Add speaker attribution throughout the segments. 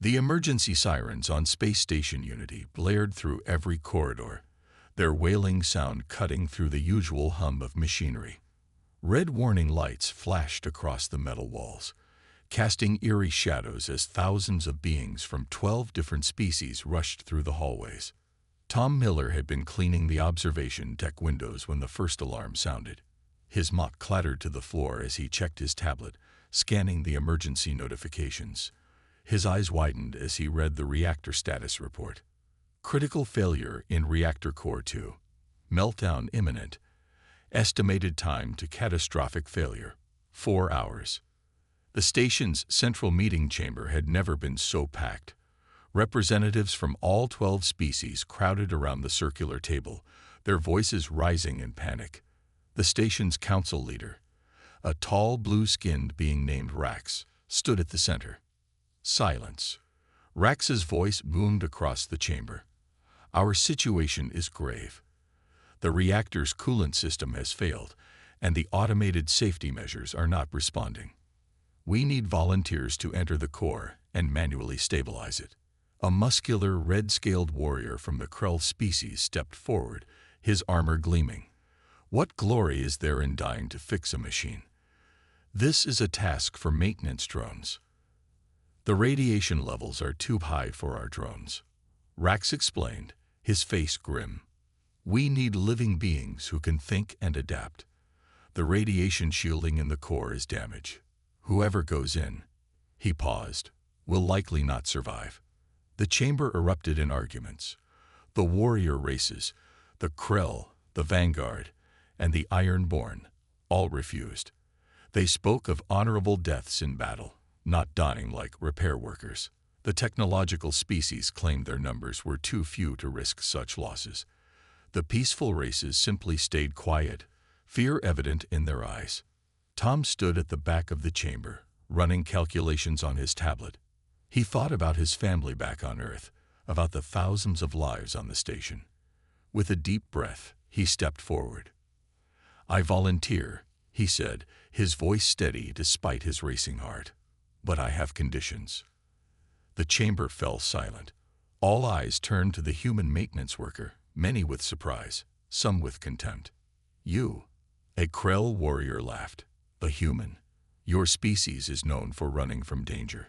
Speaker 1: The emergency sirens on Space Station Unity blared through every corridor, their wailing sound cutting through the usual hum of machinery. Red warning lights flashed across the metal walls, casting eerie shadows as thousands of beings from 12 different species rushed through the hallways. Tom Miller had been cleaning the observation deck windows when the first alarm sounded. His mop clattered to the floor as he checked his tablet, scanning the emergency notifications. His eyes widened as he read the reactor status report. Critical failure in Reactor Core 2. Meltdown imminent. Estimated time to catastrophic failure, 4 hours. The station's central meeting chamber had never been so packed. Representatives from all 12 species crowded around the circular table, their voices rising in panic. The station's council leader, a tall blue-skinned being named Rax, stood at the center. Silence. Rax's voice boomed across the chamber. Our situation is grave. The reactor's coolant system has failed, and the automated safety measures are not responding. We need volunteers to enter the core and manually stabilize it. A muscular, red-scaled warrior from the Krell species stepped forward, his armor gleaming. What glory is there in dying to fix a machine? This is a task for maintenance drones. The radiation levels are too high for our drones, Rax explained, his face grim. We need living beings who can think and adapt. The radiation shielding in the core is damaged. Whoever goes in, he paused, will likely not survive. The chamber erupted in arguments. The warrior races, the Krell, the Vanguard, and the Ironborn, all refused. They spoke of honorable deaths in battle, not dying like repair workers. The technological species claimed their numbers were too few to risk such losses. The peaceful races simply stayed quiet, fear evident in their eyes. Tom stood at the back of the chamber, running calculations on his tablet. He thought about his family back on Earth, about the thousands of lives on the station. With a deep breath, he stepped forward. I volunteer, he said, his voice steady despite his racing heart. But I have conditions. The chamber fell silent. All eyes turned to the human maintenance worker, many with surprise, some with contempt. You, a Krell warrior laughed. A human. Your species is known for running from danger.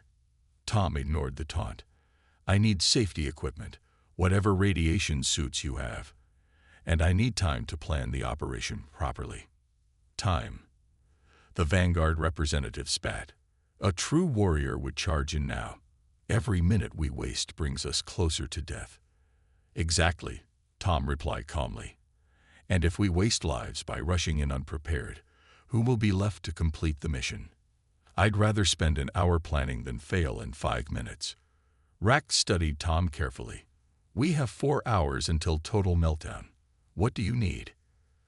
Speaker 1: Tom ignored the taunt. I need safety equipment, whatever radiation suits you have. And I need time to plan the operation properly. Time. The Vanguard representative spat. A true warrior would charge in now. Every minute we waste brings us closer to death. Exactly, Tom replied calmly. And if we waste lives by rushing in unprepared, who will be left to complete the mission? I'd rather spend an hour planning than fail in 5 minutes. Rax studied Tom carefully. We have 4 hours until total meltdown. What do you need?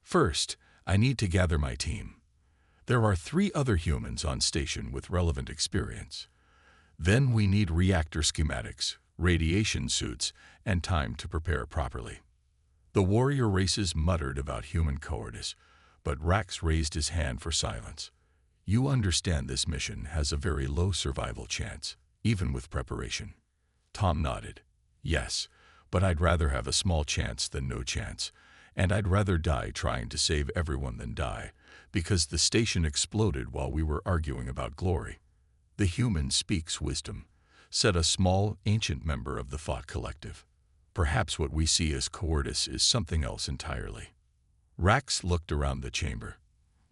Speaker 1: First, I need to gather my team. There are 3 other humans on station with relevant experience. Then we need reactor schematics, radiation suits, and time to prepare properly. The warrior races muttered about human cowardice, but Rax raised his hand for silence. You understand this mission has a very low survival chance, even with preparation. Tom nodded. Yes, but I'd rather have a small chance than no chance, and I'd rather die trying to save everyone than die, because the station exploded while we were arguing about glory. The human speaks wisdom, said a small, ancient member of the Thought Collective. Perhaps what we see as cowardice is something else entirely. Rax looked around the chamber.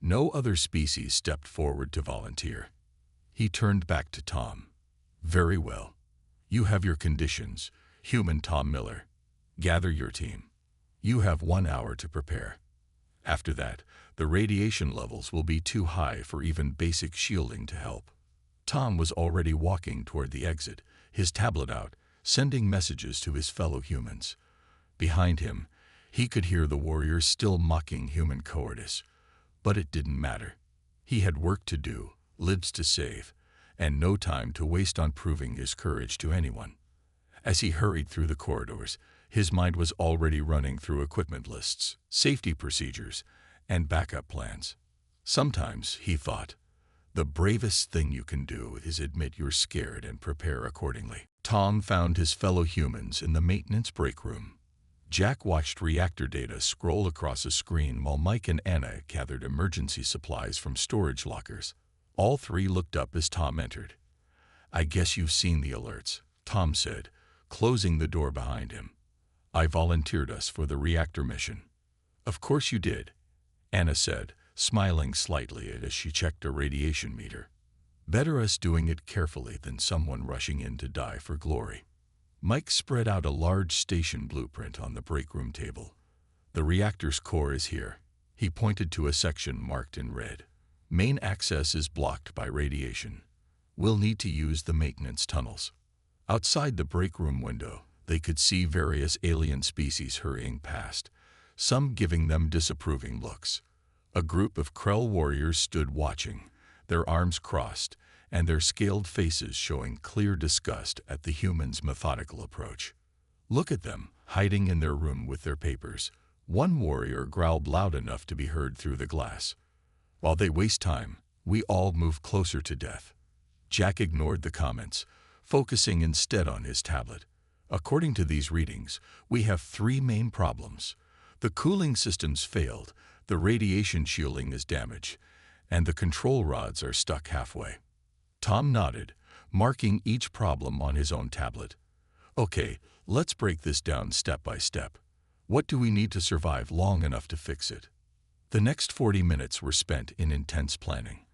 Speaker 1: No other species stepped forward to volunteer. He turned back to Tom. Very well. You have your conditions, human Tom Miller. Gather your team. You have 1 hour to prepare. After that, the radiation levels will be too high for even basic shielding to help. Tom was already walking toward the exit, his tablet out, sending messages to his fellow humans. Behind him, he could hear the warriors still mocking human cowardice. But it didn't matter. He had work to do, lives to save, and no time to waste on proving his courage to anyone. As he hurried through the corridors, his mind was already running through equipment lists, safety procedures, and backup plans. Sometimes, he thought, the bravest thing you can do is admit you're scared and prepare accordingly. Tom found his fellow humans in the maintenance break room. Jack watched reactor data scroll across a screen while Mike and Anna gathered emergency supplies from storage lockers. All three looked up as Tom entered. "I guess you've seen the alerts," Tom said, closing the door behind him. "I volunteered us for the reactor mission." "Of course you did," Anna said, smiling slightly as she checked a radiation meter. "Better us doing it carefully than someone rushing in to die for glory." Mike spread out a large station blueprint on the break room table. "The reactor's core is here." He pointed to a section marked in red. "Main access is blocked by radiation. We'll need to use the maintenance tunnels." Outside the break room window, they could see various alien species hurrying past, some giving them disapproving looks. A group of Krell warriors stood watching, their arms crossed, and their scaled faces showing clear disgust at the humans' methodical approach. "Look at them, hiding in their room with their papers," one warrior growled loud enough to be heard through the glass. "While they waste time, we all move closer to death." Jack ignored the comments, focusing instead on his tablet. "According to these readings, we have three main problems. The cooling systems failed, the radiation shielding is damaged, and the control rods are stuck halfway." Tom nodded, marking each problem on his own tablet. "Okay, let's break this down step by step. What do we need to survive long enough to fix it?" The next 40 minutes were spent in intense planning.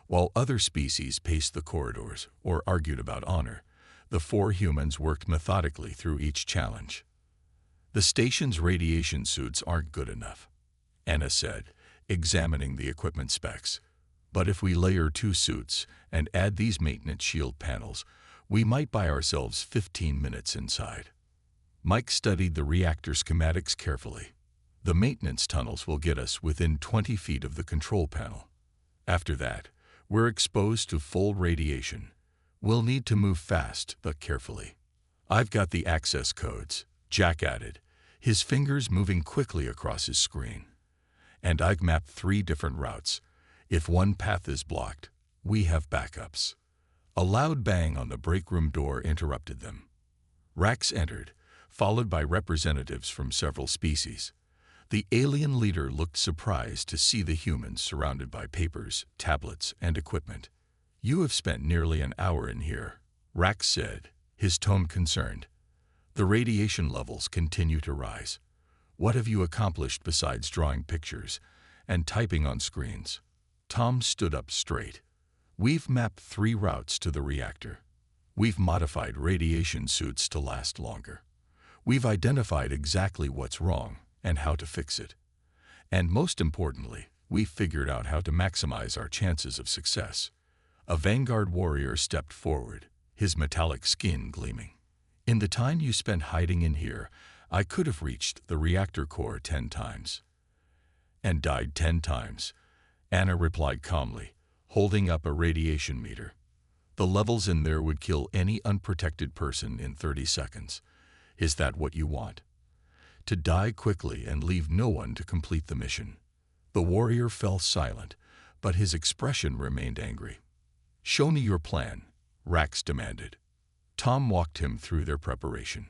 Speaker 1: While other species paced the corridors or argued about honor, the four humans worked methodically through each challenge. "The station's radiation suits aren't good enough," Anna said, examining the equipment specs. "But if we layer 2 suits and add these maintenance shield panels, we might buy ourselves 15 minutes inside." Mike studied the reactor schematics carefully. "The maintenance tunnels will get us within 20 feet of the control panel. After that, we're exposed to full radiation. We'll need to move fast but carefully." "I've got the access codes," Jack added, his fingers moving quickly across his screen. "And I've mapped 3 different routes. If one path is blocked, we have backups." A loud bang on the break room door interrupted them. Rax entered, followed by representatives from several species. The alien leader looked surprised to see the humans surrounded by papers, tablets, and equipment. "You have spent nearly an hour in here," Rax said, his tone concerned. "The radiation levels continue to rise. What have you accomplished besides drawing pictures and typing on screens?" Tom stood up straight. "We've mapped 3 routes to the reactor. We've modified radiation suits to last longer. We've identified exactly what's wrong and how to fix it. And most importantly, we've figured out how to maximize our chances of success." A Vanguard warrior stepped forward, his metallic skin gleaming. "In the time you spent hiding in here, I could have reached the reactor core 10 times. "And died 10 times, Anna replied calmly, holding up a radiation meter. "The levels in there would kill any unprotected person in 30 seconds. Is that what you want? To die quickly and leave no one to complete the mission?" The warrior fell silent, but his expression remained angry. "Show me your plan," Rax demanded. Tom walked him through their preparation.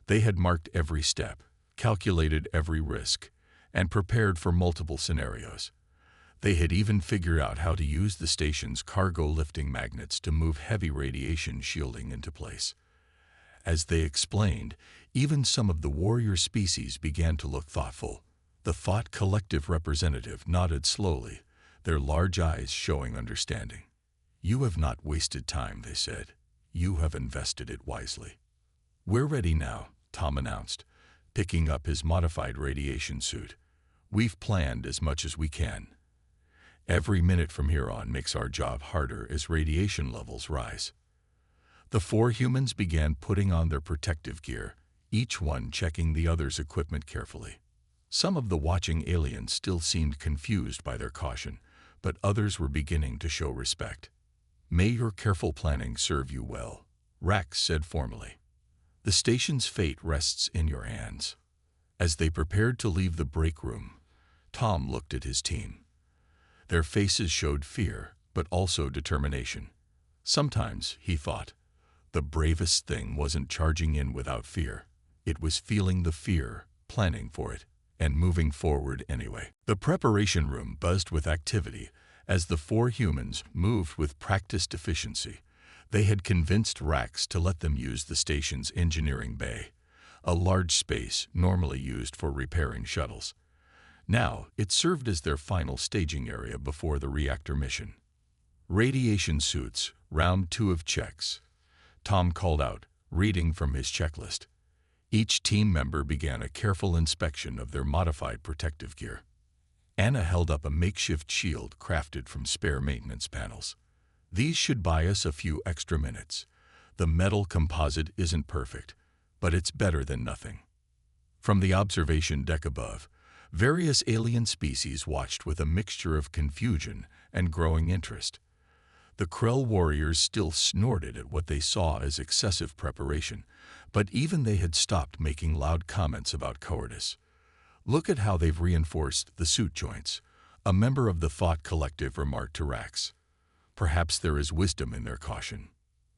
Speaker 1: They had marked every step, calculated every risk, and prepared for multiple scenarios. They had even figured out how to use the station's cargo lifting magnets to move heavy radiation shielding into place. As they explained, even some of the warrior species began to look thoughtful. The Thought Collective representative nodded slowly, their large eyes showing understanding. "You have not wasted time," they said. "You have invested it wisely." "We're ready now," Tom announced, picking up his modified radiation suit. "We've planned as much as we can. Every minute from here on makes our job harder as radiation levels rise." The 4 humans began putting on their protective gear, each one checking the other's equipment carefully. Some of the watching aliens still seemed confused by their caution, but others were beginning to show respect. "May your careful planning serve you well," Rax said formally. "The station's fate rests in your hands." As they prepared to leave the break room, Tom looked at his team. Their faces showed fear, but also determination. Sometimes, he thought, The bravest thing wasn't charging in without fear. It was feeling the fear, planning for it, and moving forward anyway. The preparation room buzzed with activity as the four humans moved with practiced efficiency. They had convinced Rax to let them use the station's engineering bay, a large space normally used for repairing shuttles. Now, it served as their final staging area before the reactor mission. Radiation suits, round 2 of checks. Tom called out, reading from his checklist. Each team member began a careful inspection of their modified protective gear. Anna held up a makeshift shield crafted from spare maintenance panels. These should buy us a few extra minutes. The metal composite isn't perfect, but it's better than nothing. From the observation deck above, various alien species watched with a mixture of confusion and growing interest. The Krell warriors still snorted at what they saw as excessive preparation, but even they had stopped making loud comments about cowardice. "Look at how they've reinforced the suit joints," a member of the Thought Collective remarked to Rax. "Perhaps there is wisdom in their caution."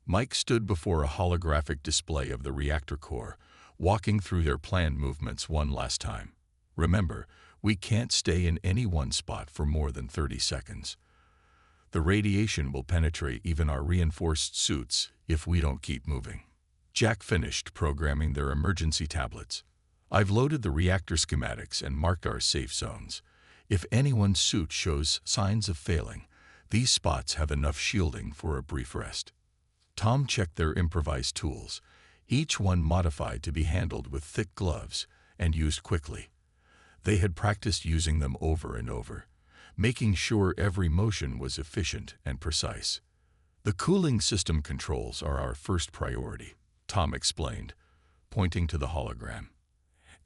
Speaker 1: Mike stood before a holographic display of the reactor core, walking through their planned movements one last time. "Remember, we can't stay in any one spot for more than 30 seconds. The radiation will penetrate even our reinforced suits if we don't keep moving." Jack finished programming their emergency tablets. "I've loaded the reactor schematics and marked our safe zones. If anyone's suit shows signs of failing, these spots have enough shielding for a brief rest." Tom checked their improvised tools, each one modified to be handled with thick gloves and used quickly. They had practiced using them over and over, making sure every motion was efficient and precise. "The cooling system controls are our first priority," Tom explained, pointing to the hologram.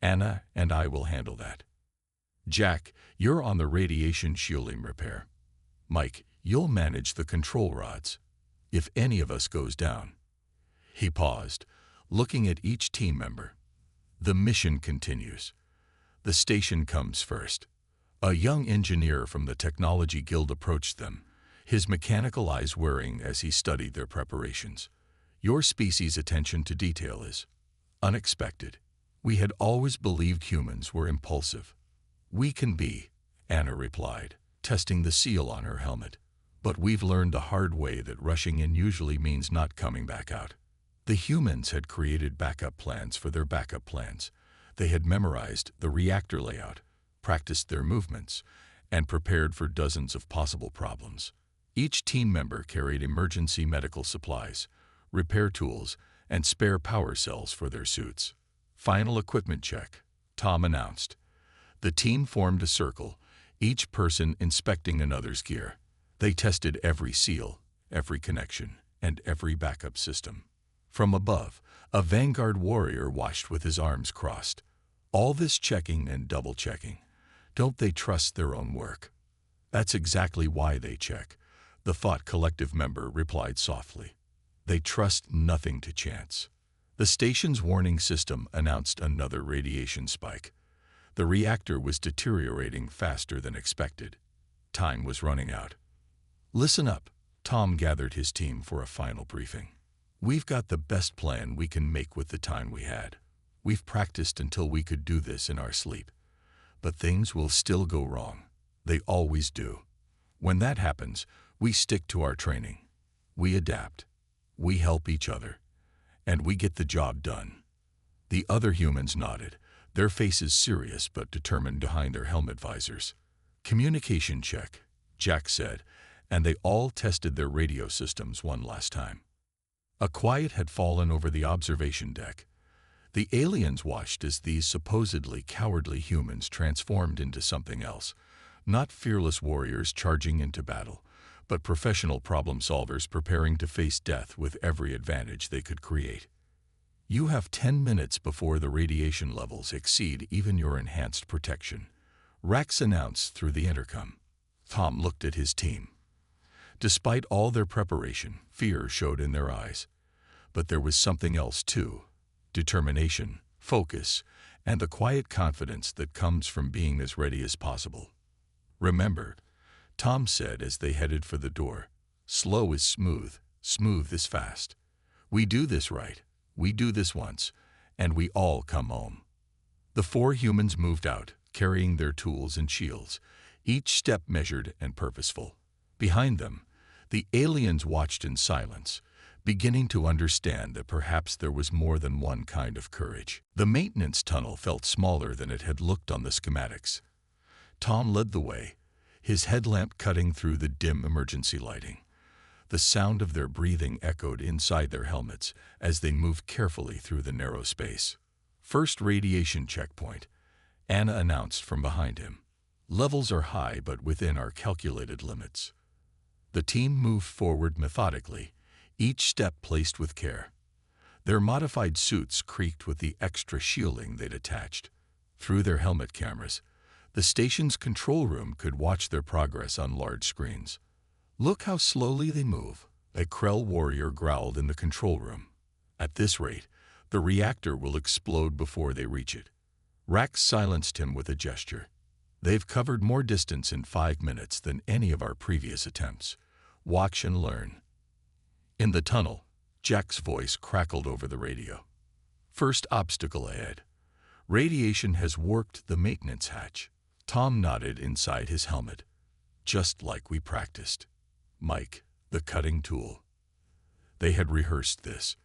Speaker 1: "Anna and I will handle that. Jack, you're on the radiation shielding repair. Mike, you'll manage the control rods. If any of us goes down." He paused, looking at each team member. "The mission continues. The station comes first." A young engineer from the Technology Guild approached them, his mechanical eyes whirring as he studied their preparations. "Your species' attention to detail is unexpected. We had always believed humans were impulsive." "We can be," Anna replied, testing the seal on her helmet. "But we've learned the hard way that rushing in usually means not coming back out." The humans had created backup plans for their backup plans. They had memorized the reactor layout, practiced their movements, and prepared for dozens of possible problems. Each team member carried emergency medical supplies, repair tools, and spare power cells for their suits. "Final equipment check," Tom announced. The team formed a circle, each person inspecting another's gear. They tested every seal, every connection, and every backup system. From above, a vanguard warrior watched with his arms crossed. "All this checking and double-checking. Don't they trust their own work?" "That's exactly why they check," the Thought Collective member replied softly. "They trust nothing to chance." The station's warning system announced another radiation spike. The reactor was deteriorating faster than expected. Time was running out. "Listen up," Tom gathered his team for a final briefing. "We've got the best plan we can make with the time we had. We've practiced until we could do this in our sleep. But things will still go wrong. They always do. When that happens, we stick to our training. We adapt. We help each other. And we get the job done." The other humans nodded, their faces serious but determined behind their helmet visors. "Communication check," Jack said, and they all tested their radio systems one last time. A quiet had fallen over the observation deck. The aliens watched as these supposedly cowardly humans transformed into something else, not fearless warriors charging into battle, but professional problem solvers preparing to face death with every advantage they could create. "You have 10 minutes before the radiation levels exceed even your enhanced protection," Rax announced through the intercom. Tom looked at his team. Despite all their preparation, fear showed in their eyes. But there was something else too: determination, focus, and the quiet confidence that comes from being as ready as possible. "Remember," Tom said as they headed for the door, "slow is smooth, smooth is fast. We do this right. We do this once, and we all come home. The four humans moved out, carrying their tools and shields, each step measured and purposeful. Behind them, the aliens watched in silence, beginning to understand that perhaps there was more than one kind of courage. The maintenance tunnel felt smaller than it had looked on the schematics. Tom led the way, his headlamp cutting through the dim emergency lighting. The sound of their breathing echoed inside their helmets as they moved carefully through the narrow space. First radiation checkpoint, Anna announced from behind him. Levels are high but within our calculated limits. The team moved forward methodically, each step placed with care. Their modified suits creaked with the extra shielding they'd attached. Through their helmet cameras, the station's control room could watch their progress on large screens. "Look how slowly they move," a Krell warrior growled in the control room. "At this rate, the reactor will explode before they reach it." Rax silenced him with a gesture. "They've covered more distance in 5 minutes than any of our previous attempts. Watch and learn." In the tunnel, Jack's voice crackled over the radio. "First obstacle ahead. Radiation has warped the maintenance hatch." Tom nodded inside his helmet. "Just like we practiced. Mike, the cutting tool." They had rehearsed this.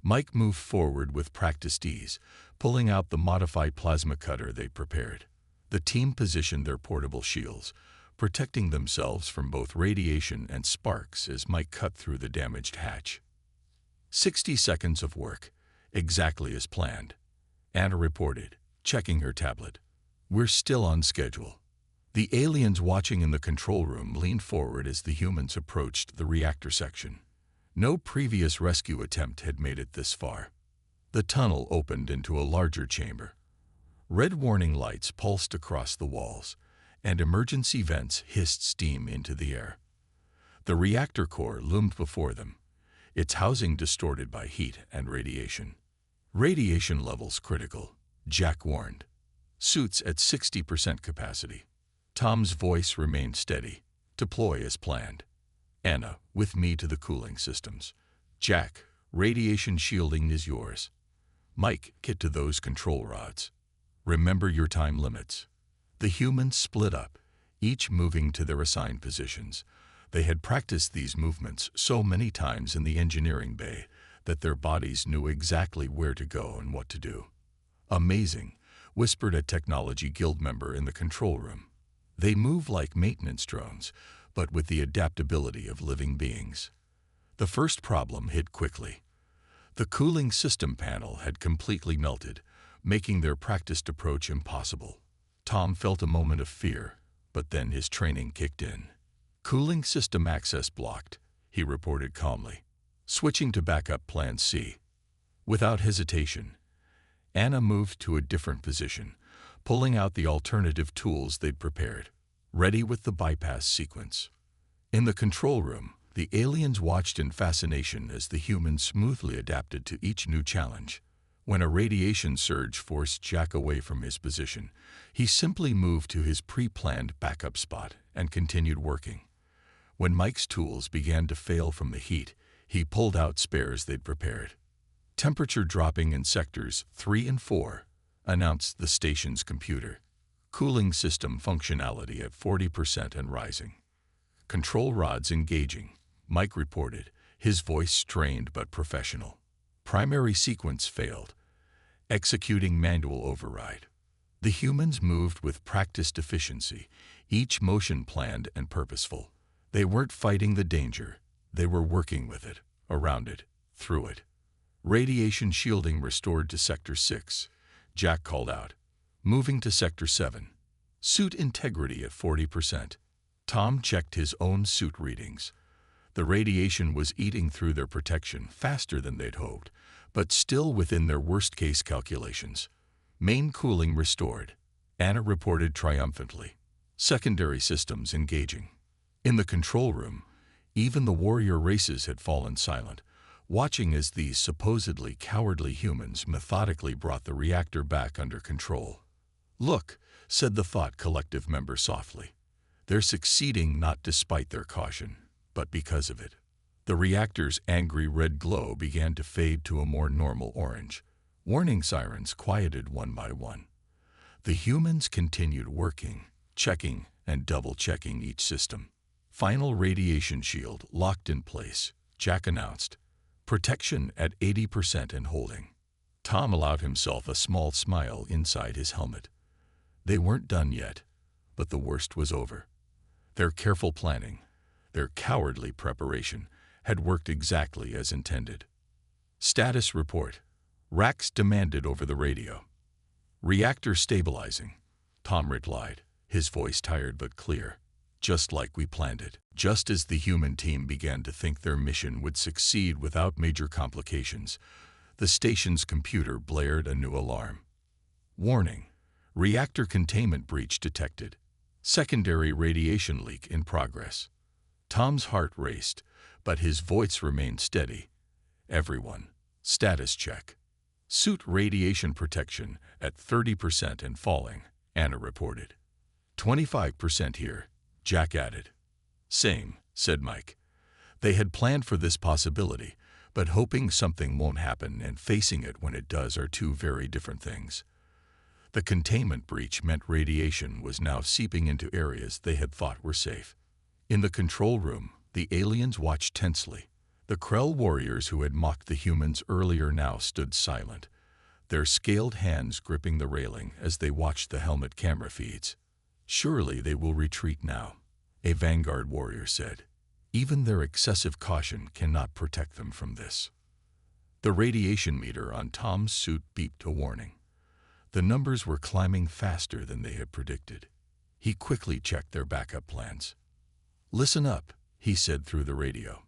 Speaker 1: Mike moved forward with practiced ease, pulling out the modified plasma cutter they'd prepared. The team positioned their portable shields, protecting themselves from both radiation and sparks as Mike cut through the damaged hatch. 60 seconds of work, exactly as planned, Anna reported, checking her tablet. "We're still on schedule." The aliens watching in the control room leaned forward as the humans approached the reactor section. No previous rescue attempt had made it this far. The tunnel opened into a larger chamber. Red warning lights pulsed across the walls, and emergency vents hissed steam into the air. The reactor core loomed before them, its housing distorted by heat and radiation. "Radiation levels critical," Jack warned. "Suits at 60% capacity." Tom's voice remained steady. "Deploy as planned. Anna, with me to the cooling systems. Jack, radiation shielding is yours. Mike, get to those control rods. Remember your time limits." The humans split up, each moving to their assigned positions. They had practiced these movements so many times in the engineering bay that their bodies knew exactly where to go and what to do. "Amazing," whispered a Technology Guild member in the control room. "They move like maintenance drones, but with the adaptability of living beings." The first problem hit quickly. The cooling system panel had completely melted, making their practiced approach impossible. Tom felt a moment of fear, but then his training kicked in. "Cooling system access blocked," he reported calmly. "Switching to backup plan C." Without hesitation, Anna moved to a different position, pulling out the alternative tools they'd prepared, ready with the bypass sequence. In the control room, the aliens watched in fascination as the humans smoothly adapted to each new challenge. When a radiation surge forced Jack away from his position, he simply moved to his pre-planned backup spot and continued working. When Mike's tools began to fail from the heat, he pulled out spares they'd prepared. "Temperature dropping in sectors 3 and 4, announced the station's computer. "Cooling system functionality at 40% and rising." "Control rods engaging," Mike reported, his voice strained but professional. "Primary sequence failed. Executing manual override." The humans moved with practiced efficiency, each motion planned and purposeful. They weren't fighting the danger, they were working with it, around it, through it. "Radiation shielding restored to Sector 6, Jack called out. "Moving to Sector 7. Suit integrity at 40%. Tom checked his own suit readings. The radiation was eating through their protection faster than they'd hoped, but still within their worst-case calculations. "Main cooling restored," Anna reported triumphantly. "Secondary systems engaging." In the control room, even the warrior races had fallen silent, watching as these supposedly cowardly humans methodically brought the reactor back under control. "Look," said the Thought Collective member softly. "They're succeeding not despite their caution, but because of it." The reactor's angry red glow began to fade to a more normal orange. Warning sirens quieted one by one. The humans continued working, checking and double-checking each system. Final radiation shield locked in place, Jack announced. Protection at 80% and holding. Tom allowed himself a small smile inside his helmet. They weren't done yet, but the worst was over. Their careful planning, their cowardly preparation, had worked exactly as intended. Status report. Rax demanded over the radio. Reactor stabilizing, Tom replied, his voice tired but clear. Just like we planned it. Just as the human team began to think their mission would succeed without major complications, the station's computer blared a new alarm. Warning. Reactor containment breach detected. Secondary radiation leak in progress. Tom's heart raced, but his voice remained steady. Everyone, status check. Suit radiation protection at 30% and falling, Anna reported. 25% here, Jack added. Same, said Mike. They had planned for this possibility, but hoping something won't happen and facing it when it does are two very different things. The containment breach meant radiation was now seeping into areas they had thought were safe. In the control room, the aliens watched tensely. The Krell warriors who had mocked the humans earlier now stood silent, their scaled hands gripping the railing as they watched the helmet camera feeds. Surely they will retreat now, a Vanguard warrior said. Even their excessive caution cannot protect them from this. The radiation meter on Tom's suit beeped a warning. The numbers were climbing faster than they had predicted. He quickly checked their backup plans. Listen up, he said through the radio.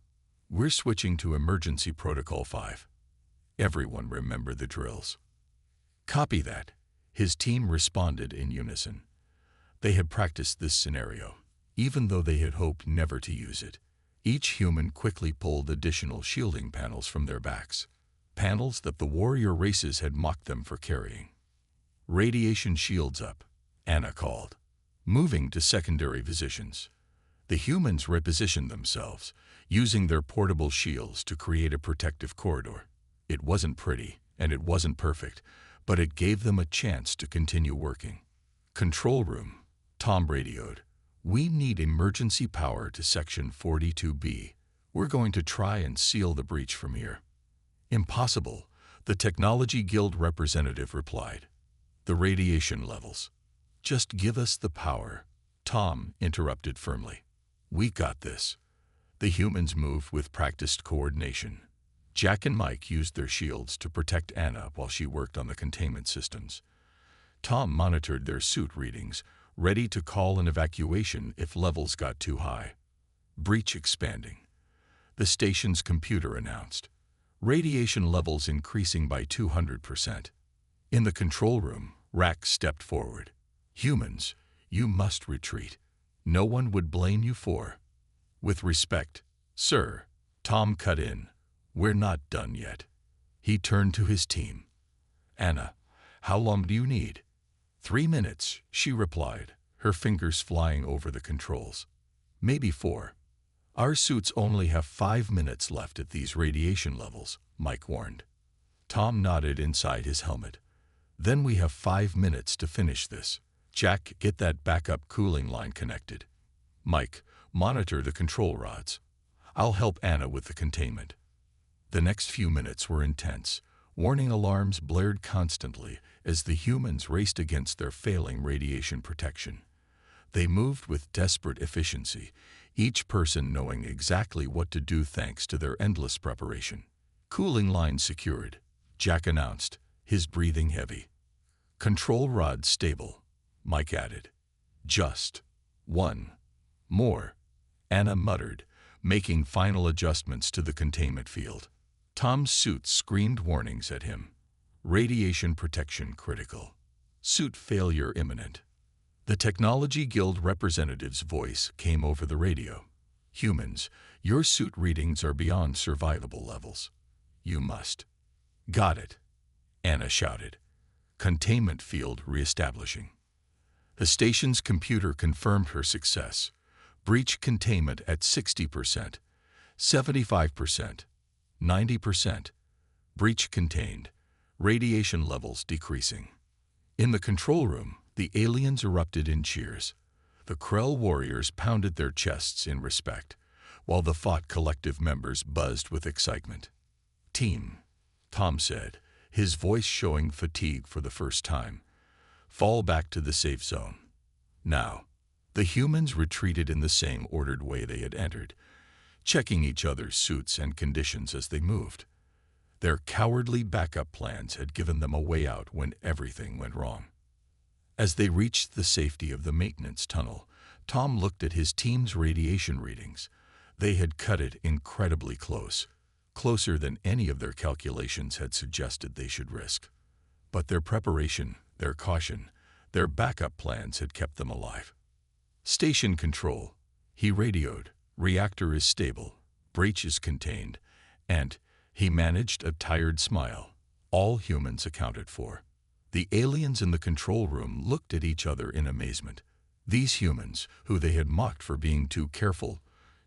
Speaker 1: We're switching to Emergency Protocol 5. Everyone remember the drills. Copy that, his team responded in unison. They had practiced this scenario, even though they had hoped never to use it. Each human quickly pulled additional shielding panels from their backs, panels that the warrior races had mocked them for carrying. Radiation shields up, Anna called. Moving to secondary positions. The humans repositioned themselves, using their portable shields to create a protective corridor. It wasn't pretty, and it wasn't perfect, but it gave them a chance to continue working. Control room, Tom radioed. We need emergency power to Section 42B. We're going to try and seal the breach from here. Impossible, the Technology Guild representative replied. The radiation levels. Just give us the power, Tom interrupted firmly. We got this. The humans moved with practiced coordination. Jack and Mike used their shields to protect Anna while she worked on the containment systems. Tom monitored their suit readings, ready to call an evacuation if levels got too high. Breach expanding. The station's computer announced. Radiation levels increasing by 200%. In the control room, Rax stepped forward. Humans, you must retreat. No one would blame you for. With respect, sir, Tom cut in. We're not done yet. He turned to his team. Anna, how long do you need? 3 minutes, she replied, her fingers flying over the controls. Maybe 4. Our suits only have 5 minutes left at these radiation levels, Mike warned. Tom nodded inside his helmet. Then we have 5 minutes to finish this. Jack, get that backup cooling line connected. Mike, monitor the control rods. I'll help Anna with the containment. The next few minutes were intense. Warning alarms blared constantly as the humans raced against their failing radiation protection. They moved with desperate efficiency, each person knowing exactly what to do thanks to their endless preparation. Cooling line secured, Jack announced, his breathing heavy. Control rods stable, Mike added. Just 1 more, Anna muttered, making final adjustments to the containment field. Tom's suit screamed warnings at him. Radiation protection critical. Suit failure imminent. The Technology Guild representative's voice came over the radio. Humans, your suit readings are beyond survivable levels. You must. Got it, Anna shouted. Containment field reestablishing. The station's computer confirmed her success. Breach containment at 60%. 75%, 90%. Breach contained. Radiation levels decreasing. In the control room, the aliens erupted in cheers. The Krell warriors pounded their chests in respect, while the fought collective members buzzed with excitement. "Team," Tom said, his voice showing fatigue for the first time, "fall back to the safe zone." Now, the humans retreated in the same ordered way they had entered, checking each other's suits and conditions as they moved. Their cowardly backup plans had given them a way out when everything went wrong. As they reached the safety of the maintenance tunnel, Tom looked at his team's radiation readings. They had cut it incredibly close, closer than any of their calculations had suggested they should risk. But their preparation, their caution, their backup plans had kept them alive. "Station control," he radioed. "Reactor is stable, breach is contained," and he managed a tired smile. All humans accounted for. The aliens in the control room looked at each other in amazement. These humans, who they had mocked for being too careful,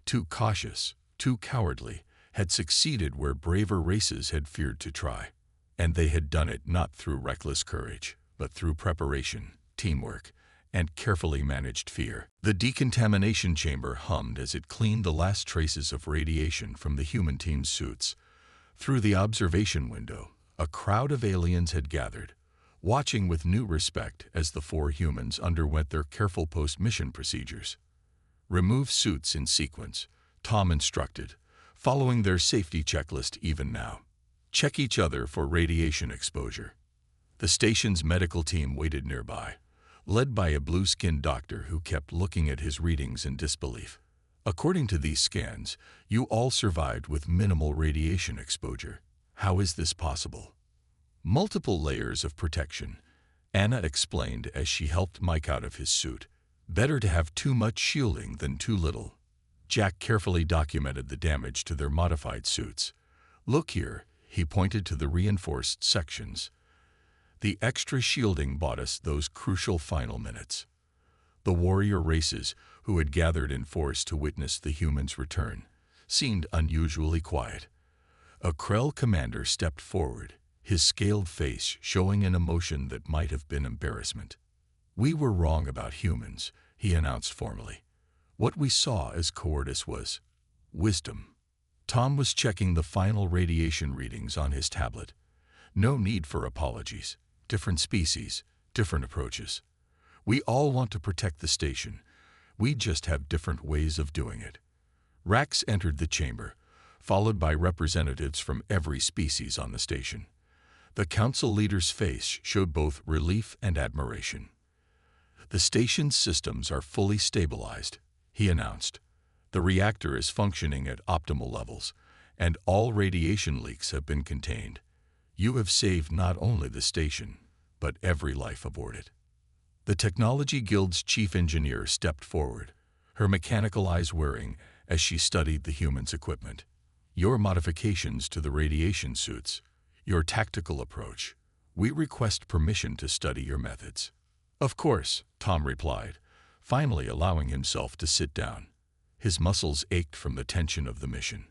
Speaker 1: too cautious, too cowardly, had succeeded where braver races had feared to try. And they had done it not through reckless courage, but through preparation, teamwork, and carefully managed fear. The decontamination chamber hummed as it cleaned the last traces of radiation from the human team's suits. Through the observation window, a crowd of aliens had gathered, watching with new respect as the 4 humans underwent their careful post-mission procedures. "Remove suits in sequence," Tom instructed, following their safety checklist even now. "Check each other for radiation exposure." The station's medical team waited nearby, led by a blue-skinned doctor who kept looking at his readings in disbelief. "According to these scans, you all survived with minimal radiation exposure. How is this possible?" "Multiple layers of protection," Anna explained as she helped Mike out of his suit. "Better to have too much shielding than too little." Jack carefully documented the damage to their modified suits. "Look here," he pointed to the reinforced sections. "The extra shielding bought us those crucial final minutes." The warrior races, who had gathered in force to witness the humans' return, seemed unusually quiet. A Krell commander stepped forward, his scaled face showing an emotion that might have been embarrassment. "We were wrong about humans," he announced formally. "What we saw as cowardice was wisdom." Tom was checking the final radiation readings on his tablet. No need for apologies. Different species, different approaches. We all want to protect the station. We just have different ways of doing it. Rax entered the chamber, followed by representatives from every species on the station. The council leader's face showed both relief and admiration. "The station's systems are fully stabilized," he announced. "The reactor is functioning at optimal levels, and all radiation leaks have been contained. You have saved not only the station, but every life aboard it." The Technology Guild's chief engineer stepped forward, her mechanical eyes whirring as she studied the humans' equipment. "Your modifications to the radiation suits, your tactical approach, we request permission to study your methods." "Of course," Tom replied, finally allowing himself to sit down. His muscles ached from the tension of the mission.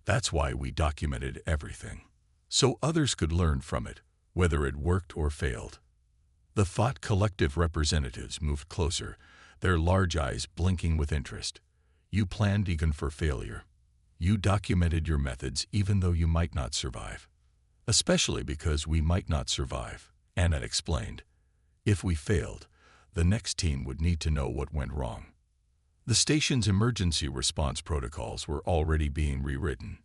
Speaker 1: "That's why we documented everything, so others could learn from it, whether it worked or failed." The fought collective representatives moved closer, their large eyes blinking with interest. "You planned even for failure. You documented your methods even though you might not survive." "Especially because we might not survive," Anna explained. "If we failed, the next team would need to know what went wrong." The station's emergency response protocols were already being rewritten.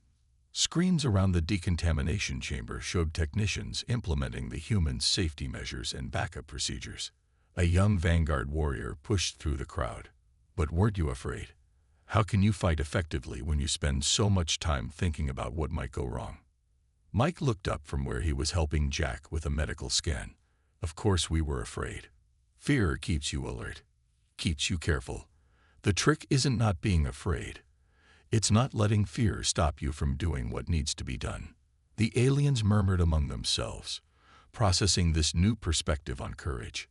Speaker 1: Screens around the decontamination chamber showed technicians implementing the humans' safety measures and backup procedures. A young Vanguard warrior pushed through the crowd. "But weren't you afraid? How can you fight effectively when you spend so much time thinking about what might go wrong?" Mike looked up from where he was helping Jack with a medical scan. "Of course we were afraid. Fear keeps you alert, keeps you careful. The trick isn't not being afraid. It's not letting fear stop you from doing what needs to be done." The aliens murmured among themselves, processing this new perspective on courage.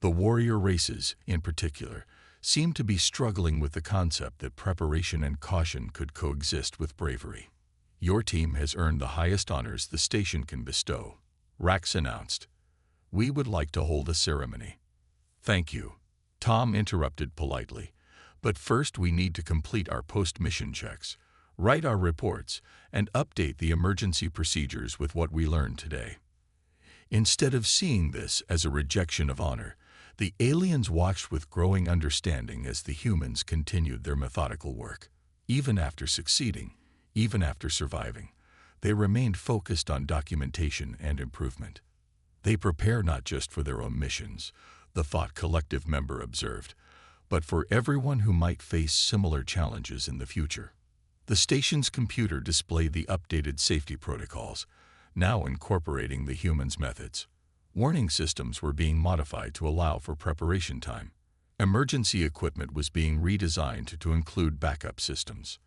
Speaker 1: The warrior races, in particular, seemed to be struggling with the concept that preparation and caution could coexist with bravery. "Your team has earned the highest honors the station can bestow," Rax announced. "We would like to hold a ceremony." "Thank you," Tom interrupted politely. "But first we need to complete our post-mission checks, write our reports, and update the emergency procedures with what we learned today." Instead of seeing this as a rejection of honor, the aliens watched with growing understanding as the humans continued their methodical work. Even after succeeding, even after surviving, they remained focused on documentation and improvement. "They prepare not just for their own missions," the Thought Collective member observed, "but for everyone who might face similar challenges in the future." The station's computer displayed the updated safety protocols, now incorporating the humans' methods. Warning systems were being modified to allow for preparation time. Emergency equipment was being redesigned to include backup systems.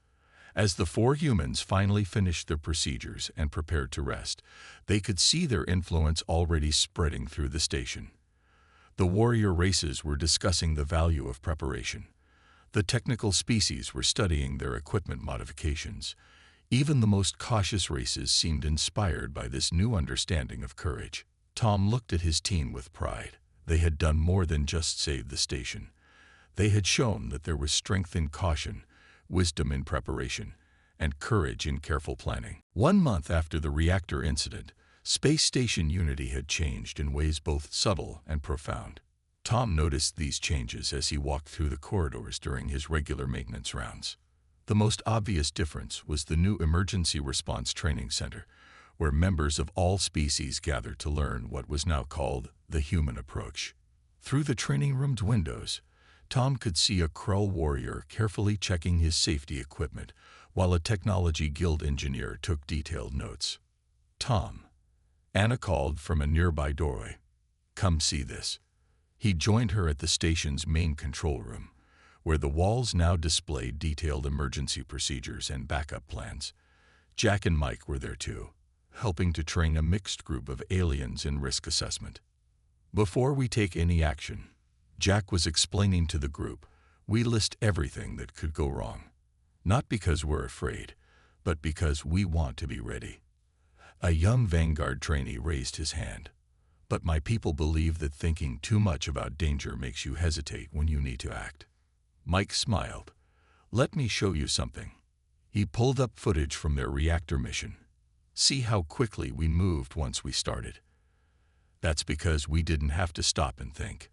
Speaker 1: As the four humans finally finished their procedures and prepared to rest, they could see their influence already spreading through the station. The warrior races were discussing the value of preparation. The technical species were studying their equipment modifications. Even the most cautious races seemed inspired by this new understanding of courage. Tom looked at his team with pride. They had done more than just save the station. They had shown that there was strength in caution, wisdom in preparation, and courage in careful planning. 1 month after the reactor incident, Space Station Unity had changed in ways both subtle and profound. Tom noticed these changes as he walked through the corridors during his regular maintenance rounds. The most obvious difference was the new Emergency Response Training Center, where members of all species gathered to learn what was now called the human approach. Through the training room's windows, Tom could see a Krull warrior carefully checking his safety equipment, while a technology guild engineer took detailed notes. "Tom," Anna called from a nearby doorway. "Come see this." He joined her at the station's main control room, where the walls now displayed detailed emergency procedures and backup plans. Jack and Mike were there too, helping to train a mixed group of aliens in risk assessment. "Before we take any action," Jack was explaining to the group, "we list everything that could go wrong. Not because we're afraid, but because we want to be ready." A young Vanguard trainee raised his hand. "But my people believe that thinking too much about danger makes you hesitate when you need to act." Mike smiled. "Let me show you something." He pulled up footage from their reactor mission. "See how quickly we moved once we started. That's because we didn't have to stop and think.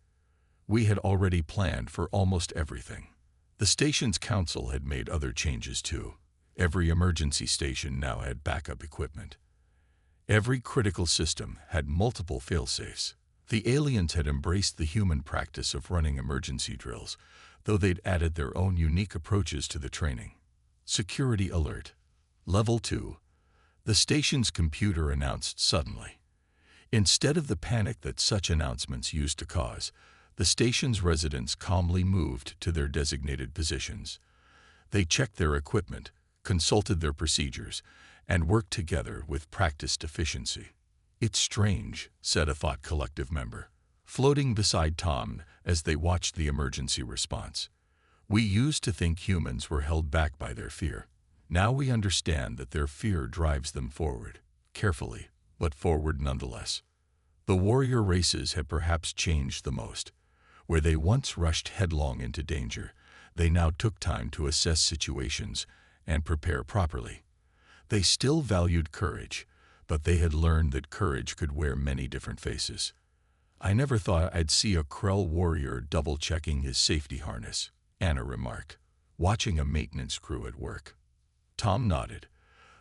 Speaker 1: We had already planned for almost everything." The station's council had made other changes too. Every emergency station now had backup equipment. Every critical system had multiple fail-safes. The aliens had embraced the human practice of running emergency drills, though they'd added their own unique approaches to the training. "Security alert. Level 2. The station's computer announced suddenly. Instead of the panic that such announcements used to cause, the station's residents calmly moved to their designated positions. They checked their equipment, consulted their procedures, and worked together with practiced efficiency. "It's strange," said a Thought Collective member, floating beside Tom as they watched the emergency response. "We used to think humans were held back by their fear. Now we understand that their fear drives them forward, carefully, but forward nonetheless." The warrior races had perhaps changed the most. Where they once rushed headlong into danger, they now took time to assess situations and prepare properly. They still valued courage, but they had learned that courage could wear many different faces. "I never thought I'd see a Krull warrior double-checking his safety harness," Anna remarked, watching a maintenance crew at work. Tom nodded.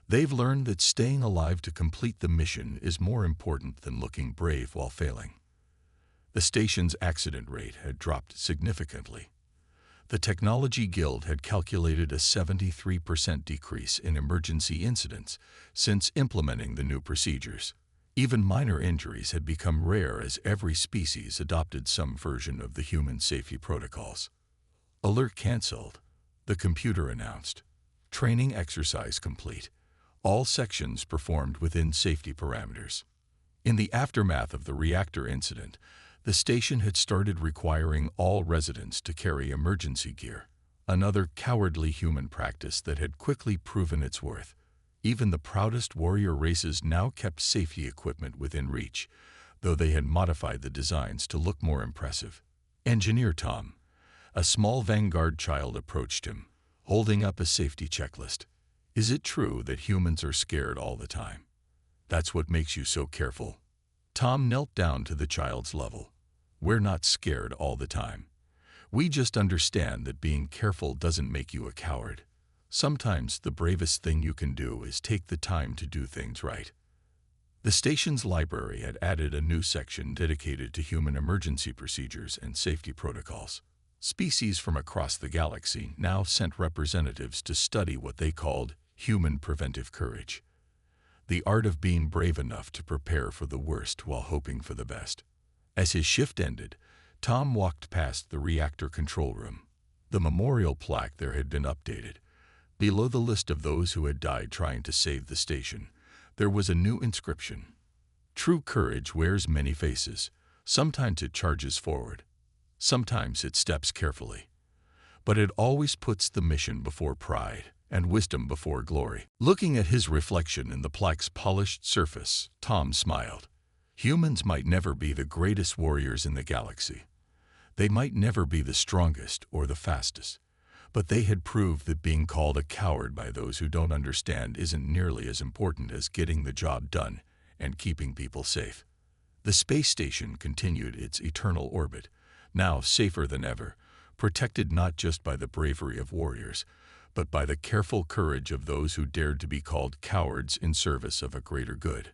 Speaker 1: "They've learned that staying alive to complete the mission is more important than looking brave while failing." The station's accident rate had dropped significantly. The Technology Guild had calculated a 73% decrease in emergency incidents since implementing the new procedures. Even minor injuries had become rare as every species adopted some version of the human safety protocols. "Alert canceled," the computer announced. "Training exercise complete. All sections performed within safety parameters." In the aftermath of the reactor incident, The station had started requiring all residents to carry emergency gear, another cowardly human practice that had quickly proven its worth. Even the proudest warrior races now kept safety equipment within reach, though they had modified the designs to look more impressive. Engineer Tom, a small vanguard child, approached him, holding up a safety checklist. Is it true that humans are scared all the time? That's what makes you so careful. Tom knelt down to the child's level. We're not scared all the time. We just understand that being careful doesn't make you a coward. Sometimes the bravest thing you can do is take the time to do things right. The station's library had added a new section dedicated to human emergency procedures and safety protocols. Species from across the galaxy now sent representatives to study what they called human preventive courage, the art of being brave enough to prepare for the worst while hoping for the best. As his shift ended, Tom walked past the reactor control room. The memorial plaque there had been updated. Below the list of those who had died trying to save the station, there was a new inscription. True courage wears many faces. Sometimes it charges forward. Sometimes it steps carefully. But it always puts the mission before pride and wisdom before glory. Looking at his reflection in the plaque's polished surface, Tom smiled. Humans might never be the greatest warriors in the galaxy. They might never be the strongest or the fastest. But they had proved that being called a coward by those who don't understand isn't nearly as important as getting the job done and keeping people safe. The space station continued its eternal orbit, now safer than ever, protected not just by the bravery of warriors, but by the careful courage of those who dared to be called cowards in service of a greater good.